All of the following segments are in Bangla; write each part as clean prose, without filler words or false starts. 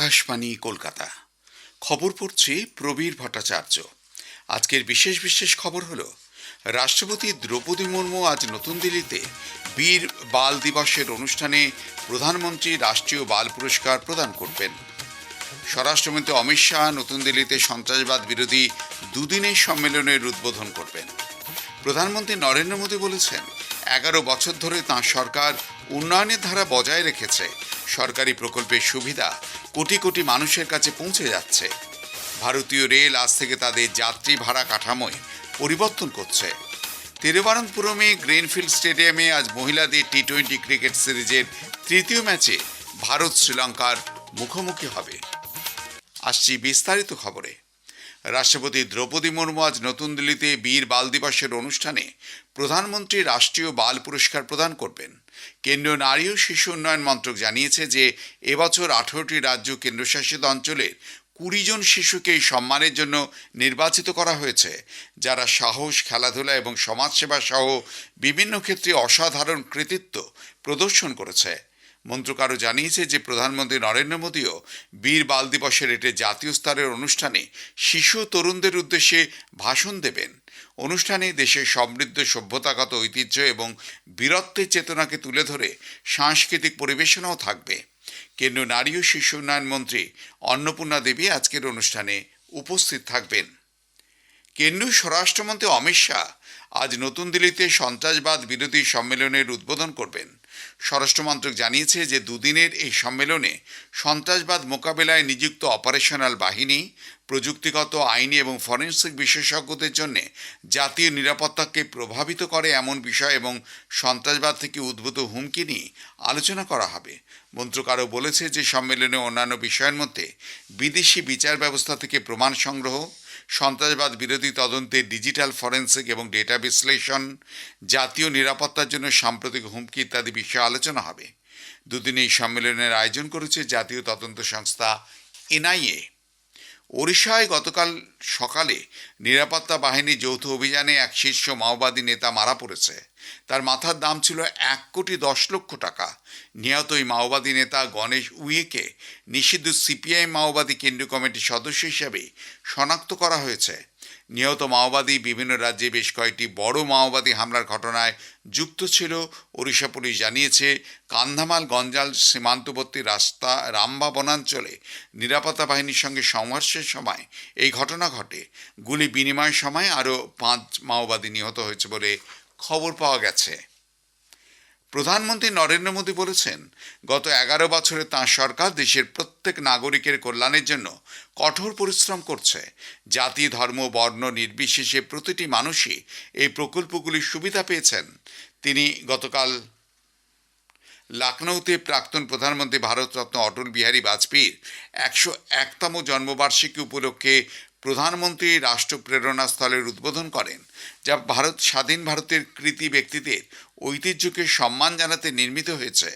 আকাশবাণী কলকাতা। খবর পড়ছি প্রবীর ভট্টাচার্য। আজকের বিশেষ বিশেষ খবর হলো, রাষ্ট্রপতি দ্রৌপদী মুর্মু আজ নতুন দিল্লিতে বীর বাল দিবসের অনুষ্ঠানে প্রধানমন্ত্রী রাষ্ট্রীয় বাল পুরস্কার প্রদান করবেন। স্বরাষ্ট্রমন্ত্রী অমিত শাহ নতুন দিল্লিতে সন্ত্রাসবাদ বিরোধী দুদিনের সম্মেলনের উদ্বোধন করবেন। প্রধানমন্ত্রী নরেন্দ্র মোদী বলেছেন, 11 বছর ধরে তাঁর সরকার উন্নয়নের ধারা বজায় রেখেছে। সরকারি প্রকল্পের সুবিধা কোটি কোটি মানুষের কাছে পৌঁছে যাচ্ছে। ভারতীয় রেল আজ থেকে তাদের যাত্রী ভাড়া কাঠামোয় পরিবর্তন করছে। তিরুবনন্তপুরমে গ্রিনফিল্ড স্টেডিয়ামে আজ মহিলাদের টি-20 ক্রিকেট সিরিজের তৃতীয় ম্যাচে ভারত শ্রীলঙ্কার মুখোমুখি হবে। আসছি বিস্তারিত খবরে। রাষ্ট্রপতি দ্রৌপদী মুর্মু আজ নতুন দিল্লিতে বীর বাল দিবসের অনুষ্ঠানে প্রধানমন্ত্রী রাষ্ট্রীয় বাল পুরস্কার প্রদান করবেন। কেন্দ্রীয় নারী ও শিশু উন্নয়ন মন্ত্রক জানিয়েছে যে এবছর 18টি রাজ্য কেন্দ্রশাসিত অঞ্চলের 20 জন শিশুকে এই সম্মানের জন্য নির্বাচিত করা হয়েছে, যারা সাহস, খেলাধুলা এবং সমাজসেবা সহ বিভিন্ন ক্ষেত্রে অসাধারণ কৃতিত্ব প্রদর্শন করেছে। মন্ত্রক আরও জানিয়েছে যে প্রধানমন্ত্রী নরেন্দ্র মোদীও বীর বাল দিবসের একটি জাতীয় স্তরের অনুষ্ঠানে শিশু তরুণদের উদ্দেশ্যে ভাষণ দেবেন। অনুষ্ঠানে দেশের সমৃদ্ধ সভ্যতাগত ঐতিহ্য এবং বীরত্বের চেতনাকে তুলে ধরে সাংস্কৃতিক পরিবেশনাও থাকবে। কেন্দ্রীয় নারী ও শিশু উন্নয়ন মন্ত্রী অন্নপূর্ণা দেবী আজকের অনুষ্ঠানে উপস্থিত থাকবেন। কেন্দ্রীয় স্বরাষ্ট্রমন্ত্রী অমিত শাহ আজ নতুন দিল্লিতে সন্ত্রাসবাদ বিরোধী সম্মেলনের উদ্বোধন করবেন। স্বরাষ্ট্র মন্ত্রক জানিয়েছে যে দুদিনের এই সম্মেলনে সন্ত্রাসবাদ মোকাবেলায় নিযুক্ত অপারেশনাল বাহিনী, প্রযুক্তিগত, আইনি এবং ফরেনসিক বিশেষজ্ঞদের জন্য জাতীয় নিরাপত্তাকে প্রভাবিত করে এমন বিষয় এবং সন্ত্রাসবাদ থেকে উদ্ভূত হুমকি নিয়ে আলোচনা করা হবে। মন্ত্রক আরও বলেছে যে সম্মেলনে অন্যান্য বিষয়ের মধ্যে বিদেশি বিচার ব্যবস্থা থেকে প্রমাণ সংগ্রহ, সন্ত্রাসবাদ বিরোধী তদন্তে ডিজিটাল ফরেনসিক এবং ডেটা বিশ্লেষণ, জাতীয় নিরাপত্তার জন্য সাম্প্রতিক হুমকি ইত্যাদি বিষয়ে আলোচনা হবে। দুদিন এই সম্মেলনের আয়োজন করেছে জাতীয় তদন্ত সংস্থা এনআইএ। ওড়িশায় গতকাল সকালে নিরাপত্তা বাহিনীর যৌথ অভিযানে এক শীর্ষ মাওবাদী নেতা মারা পড়েছে। তার মাথার দাম ছিল 1,10,00,000 টাকা। নিহত এই মাওবাদী নেতা গণেশ উইয়েকে নিষিদ্ধ সিপিআই মাওবাদী কেন্দ্রীয় কমিটির সদস্য হিসেবে শনাক্ত করা হয়েছে। নিহত মাওবাদী বিভিন্ন রাজ্যে বেশ কয়েকটি বড় মাওবাদী হামলার ঘটনায় যুক্ত ছিল। ওড়িশা পুলিশ জানিয়েছে, কান্ধামাল গঞ্জাল সীমান্তবর্তী রাস্তা রামবা বনাঞ্চলে নিরাপত্তা বাহিনীর সঙ্গে সংঘর্ষের সময় এই ঘটনা ঘটে। গুলি বিনিময়ের সময় আরও 5 মাওবাদী নিহত হয়েছে বলে খবর পাওয়া গেছে। প্রধানমন্ত্রী নরেন্দ্র মোদী বলেছেন, গত 11 বছরে তাঁর সরকার দেশের প্রত্যেক নাগরিকের কল্যাণের জন্য কঠোর পরিশ্রম করছে। জাতি, ধর্ম, বর্ণ নির্বিশেষে প্রতিটি মানুষই এই প্রকল্পগুলির সুবিধা পেয়েছেন। তিনি গতকাল লখনৌতে প্রাক্তন প্রধানমন্ত্রী ভারতরত্ন অটল বিহারী বাজপেয়ীর 101তম জন্মবার্ষিকী উপলক্ষে প্রধানমন্ত্রী রাষ্ট্র প্রেরণা স্থলের উদ্বোধন করেন, যা স্বাধীন ভারতের কৃতী ব্যক্তিদের ঐতিহ্যকে সম্মান জানাতে নির্মিত হয়েছে।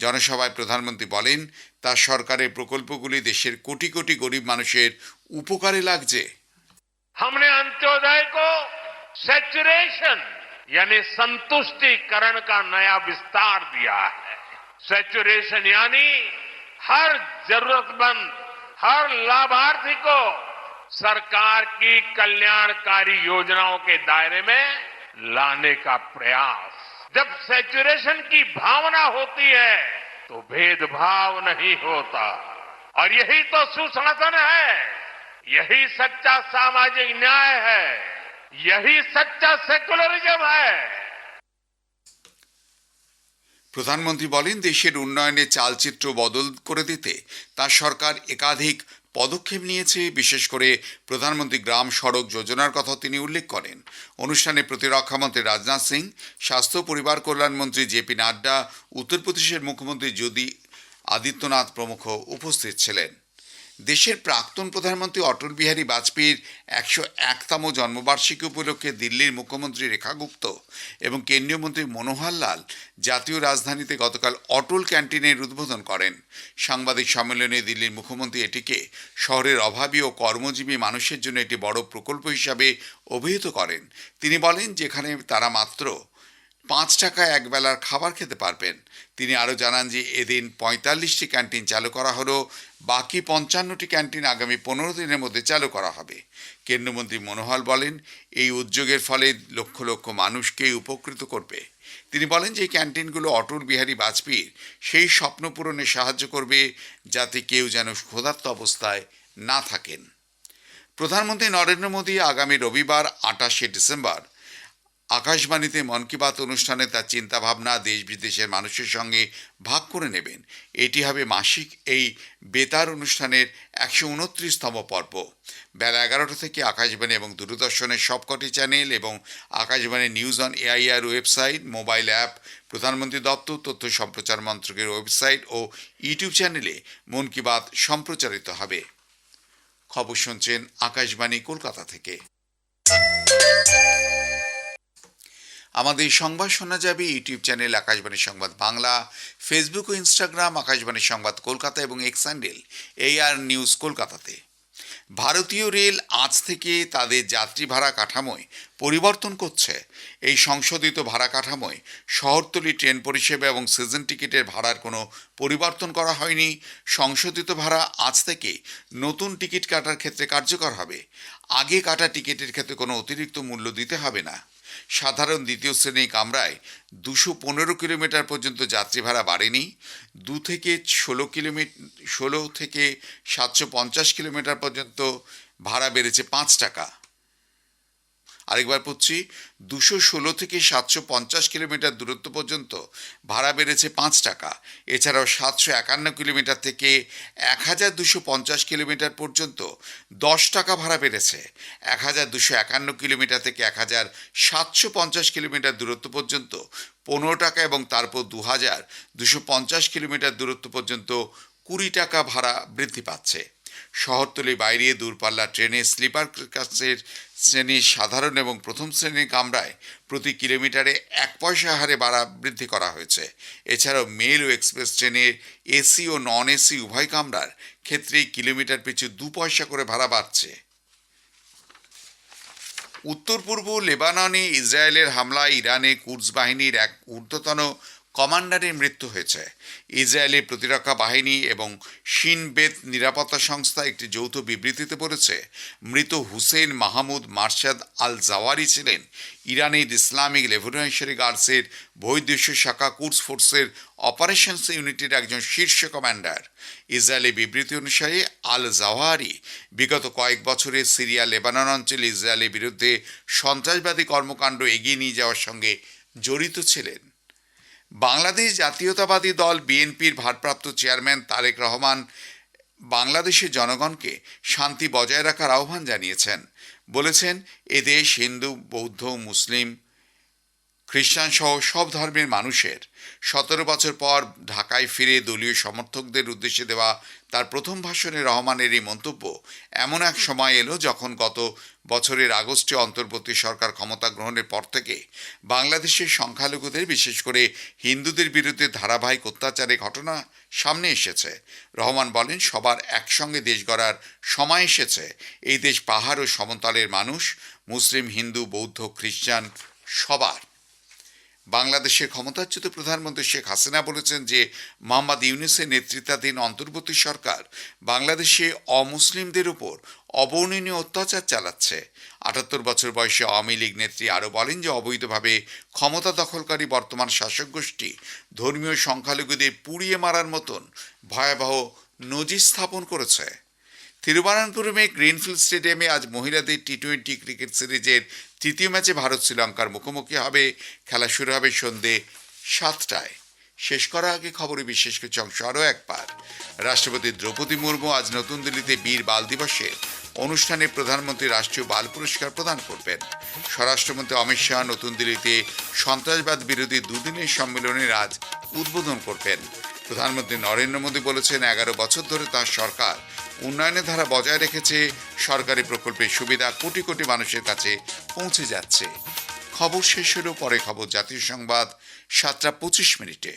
জনসভায় প্রধানমন্ত্রী বলেন, তার সরকারের প্রকল্পগুলি দেশের কোটি কোটি গরিব মানুষের উপকারে লাগছে। हमने अंत्योदय को सैचुरेशन यानी संतुष्टिकरण का नया विस्तार दिया है। सैचुरेशन यानी हर जरूरतमंद, हर लाभार्थी को सरकार की कल्याणकारी योजनाओं के दायरे में लाने का प्रयास। जब सैचुरेशन की भावना होती है तो भेदभाव नहीं होता, और यही तो सुशासन है, यही सच्चा सामाजिक न्याय है, यही सच्चा सेकुलरिज्म है। প্রধানমন্ত্রী বলেন, দেশের উন্নয়নে চালচিত্র বদল করে দিতে তার সরকার একাধিক পদক্ষেপ নিয়েছে। বিশেষ করে প্রধানমন্ত্রী গ্রাম সড়ক যোজনার কথা তিনি উল্লেখ করেন। অনুষ্ঠানে প্রতিরক্ষামন্ত্রী রাজনাথ সিং, স্বাস্থ্য পরিবার কল্যাণমন্ত্রী জেপি নাড্ডা, উত্তরপ্রদেশের মুখ্যমন্ত্রী যোগী আদিত্যনাথ প্রমুখ উপস্থিত ছিলেন। দেশের প্রাক্তন প্রধানমন্ত্রী অটল বিহারী বাজপেয়ীর 101তম জন্মবার্ষিকী উপলক্ষে দিল্লির মুখ্যমন্ত্রী রেখা গুপ্ত এবং কেন্দ্রীয় মন্ত্রী মনোহর লাল জাতীয় রাজধানীতে গতকাল অটল ক্যান্টিনের উদ্বোধন করেন। সাংবাদিক সম্মেলনে দিল্লির মুখ্যমন্ত্রী এটিকে শহরের অভাবী ও কর্মজীবী মানুষের জন্য একটি বড় প্রকল্প হিসাবে অভিহিত করেন। তিনি বলেন, যেখানে তারা মাত্র 5 টাকায় একবেলার খাবার খেতে পারবেন। তিনি আরও জানান যে এদিন 45টি ক্যান্টিন চালু করা হলো, বাকি 55টি ক্যান্টিন আগামী 15 দিনের মধ্যে চালু করা হবে। কেন্দ্রমন্ত্রী মনোহর বলেন, এই উদ্যোগের ফলে লক্ষ লক্ষ মানুষকে উপকৃত করবে। তিনি বলেন যে এই ক্যান্টিনগুলো অটল বিহারী বাজপেয়ীর সেই স্বপ্ন পূরণে সাহায্য করবে, যাতে কেউ যেন ক্ষুধার্ত অবস্থায় না থাকেন। প্রধানমন্ত্রী নরেন্দ্র মোদী আগামী রবিবার 28শে ডিসেম্বর আকাশবাণীতে মন কি বাত অনুষ্ঠানে তার চিন্তাভাবনা দেশ বিদেশের মানুষের সঙ্গে ভাগ করে নেবেন। এটি হবে মাসিক এই বেতার অনুষ্ঠানের 129তম পর্ব। বেলা 11টা থেকে আকাশবাণী এবং দূরদর্শনের সবকটি চ্যানেল এবং Akashvani news on AIR website, mobile app, প্রধানমন্ত্রী দপ্তর, তথ্য সম্প্রচার মন্ত্রকের ওয়েবসাইট ও ইউটিউব চ্যানেলে মন কি বাত সম্প্রচারিত হবে। খবর শুনছেন আকাশবাণী কলকাতা থেকে। আমাদের সংবাদ শোনা যাবে ইউটিউব চ্যানেল আকাশবাণী সংবাদ বাংলা, ফেসবুক ও ইনস্টাগ্রাম আকাশবাণী সংবাদ কলকাতা এবং এক্স হ্যান্ডেল এআর নিউজ কলকাতাতে। ভারতীয় রেল আজ থেকে তাদের যাত্রী ভাড়া কাঠামোয় পরিবর্তন করছে। এই সংশোধিত ভাড়া কাঠামোয় শহরতলি ট্রেন পরিষেবা এবং সিজন টিকিটের ভাড়ার কোনো পরিবর্তন করা হয়নি। সংশোধিত ভাড়া আজ থেকে নতুন টিকিট কাটার ক্ষেত্রে কার্যকর হবে। আগে কাটা টিকিটের ক্ষেত্রে কোনো অতিরিক্ত মূল্য দিতে হবে না। সাধারণ দ্বিতীয় শ্রেণী কামরায় 215 কিলোমিটার পর্যন্ত যাত্রী ভাড়া বাড়েনি। 2 থেকে 16 থেকে 750 কিলোমিটার পর্যন্ত ভাড়া বেড়েছে 5 টাকা। আরেকবার পড়ছি, 216 থেকে 750 কিলোমিটার দূরত্ব পর্যন্ত ভাড়া বেড়েছে 5 টাকা। এছাড়াও 751 কিলোমিটার থেকে 1250 কিলোমিটার পর্যন্ত 10 টাকা ভাড়া বেড়েছে। 1251 কিলোমিটার থেকে 1750 কিলোমিটার দূরত্ব পর্যন্ত 15 টাকা এবং তারপর 2250 কিলোমিটার দূরত্ব পর্যন্ত 20 টাকা ভাড়া বৃদ্ধি পাচ্ছে। শহরতলির বাইরে দূরপাল্লার ট্রেনে স্লিপার ক্লাসের শ্রেণীর সাধারণ এবং প্রথম শ্রেণীর কামরায় প্রতি কিলোমিটারে 1 পয়সা হারে ভাড়া বৃদ্ধি করা হয়েছে। এছাড়াও মেল ও এক্সপ্রেস ট্রেনের এসি ও নন এসি উভয় কামরার ক্ষেত্রেই কিলোমিটার পিছু 2 পয়সা করে ভাড়া বাড়ছে। উত্তর পূর্ব লেবাননে ইসরায়েলের হামলায় ইরানে কুদস বাহিনীর এক ঊর্ধ্বতন কমান্ডারের মৃত্যু হয়েছে। ইসরায়েলের প্রতিরক্ষা বাহিনী এবং শিন বেত নিরাপত্তা সংস্থা একটি যৌথ বিবৃতিতে বলেছে, মৃত হুসেইন মাহমুদ মার্শাদ আল জাওয়ারি ছিলেন ইরানের ইসলামিক রেভলিউশনারি গার্ডসের বহির্দেশীয় শাখা কুদস ফোর্সের অপারেশনস ইউনিটের একজন শীর্ষ কমান্ডার। ইসরায়েলের বিবৃতি অনুসারে আল জাওয়ারি বিগত কয়েক বছরে সিরিয়া লেবানন অঞ্চলে ইসরায়েলের বিরুদ্ধে সন্ত্রাসবাদী কর্মকাণ্ড এগিয়ে নিয়ে যাওয়ার সঙ্গে জড়িত ছিলেন। বাংলাদেশ জাতীয়তাবাদী দল বিএনপির ভারপ্রাপ্ত চেয়ারম্যান তারেক রহমান বাংলাদেশের জনগণকে শান্তি বজায় রাখার আহ্বান জানিয়েছেন। বলেছেন, এদেশ হিন্দু, বৌদ্ধ, মুসলিম, খ্রিস্টান সহ সব ধর্মের মানুষের। 17 বছর পর ঢাকায় ফিরে দলীয় সমর্থকদের উদ্দেশ্যে দেওয়া তার প্রথম ভাষণে রহমানের এই মন্তব্য এমন এক সময় এলো যখন গত বছরের আগস্টে অন্তর্বর্তী সরকার ক্ষমতা গ্রহণের পর থেকে বাংলাদেশের সংখ্যালঘুদের, বিশেষ করে হিন্দুদের বিরুদ্ধে ধারাবাহিক অত্যাচারের ঘটনা সামনে এসেছে। রহমান বলেন, সবার একসঙ্গে দেশ গড়ার সময় এসেছে। এই দেশ পাহাড় ও সমতলের মানুষ, মুসলিম, হিন্দু, বৌদ্ধ, খ্রিস্টান সবার। বাংলাদেশের ক্ষমতাচ্যুত প্রধানমন্ত্রী শেখ হাসিনা বলেছেন যে মোহাম্মদ ইউনূসের নেতৃত্বাধীন অন্তর্বর্তী সরকার বাংলাদেশে অমুসলিমদের উপর অবর্ণনীয় অত্যাচার চালাচ্ছে। 78 বছর বয়সী আওয়ামী লীগ নেত্রী আরও বলেন যে অবৈধভাবে ক্ষমতা দখলকারী বর্তমান শাসক গোষ্ঠী ধর্মীয় সংখ্যালঘুদের পুড়িয়ে মারার মতন ভয়াবহ নজির স্থাপন করেছে। তিরুবনন্তপুরমে গ্রিনফিল্ড স্টেডিয়ামে আজ মহিলাদের টি-20 ক্রিকেট সিরিজের তৃতীয় ম্যাচে ভারত শ্রীলঙ্কার মুখোমুখি হবে। খেলা শুরু হবে সন্ধ্যে 7টায়। শেষ করার আগে খবরের বিশেষ কিছু অংশ আরও একবার। রাষ্ট্রপতি দ্রৌপদী মুর্মু আজ নতুন দিল্লিতে বীর বাল দিবসের অনুষ্ঠানে প্রধানমন্ত্রী রাষ্ট্রীয় বাল পুরস্কার প্রদান করবেন। স্বরাষ্ট্রমন্ত্রী অমিত শাহ নতুন দিল্লিতে সন্ত্রাসবাদ বিরোধী দুদিনের সম্মেলনের আজ উদ্বোধন করবেন। প্রধানমন্ত্রী নরেন্দ্র মোদী বলেছেন, 11 বছর ধরে তাঁর সরকার উন্নয়নের ধারা বজায় রেখেছে। সরকারি প্রকল্পের সুবিধা কোটি কোটি মানুষের কাছে পৌঁছে যাচ্ছে। খবর শেষ হলো, পরে খবর জাতীয় সংবাদ 7টা 25 মিনিটে।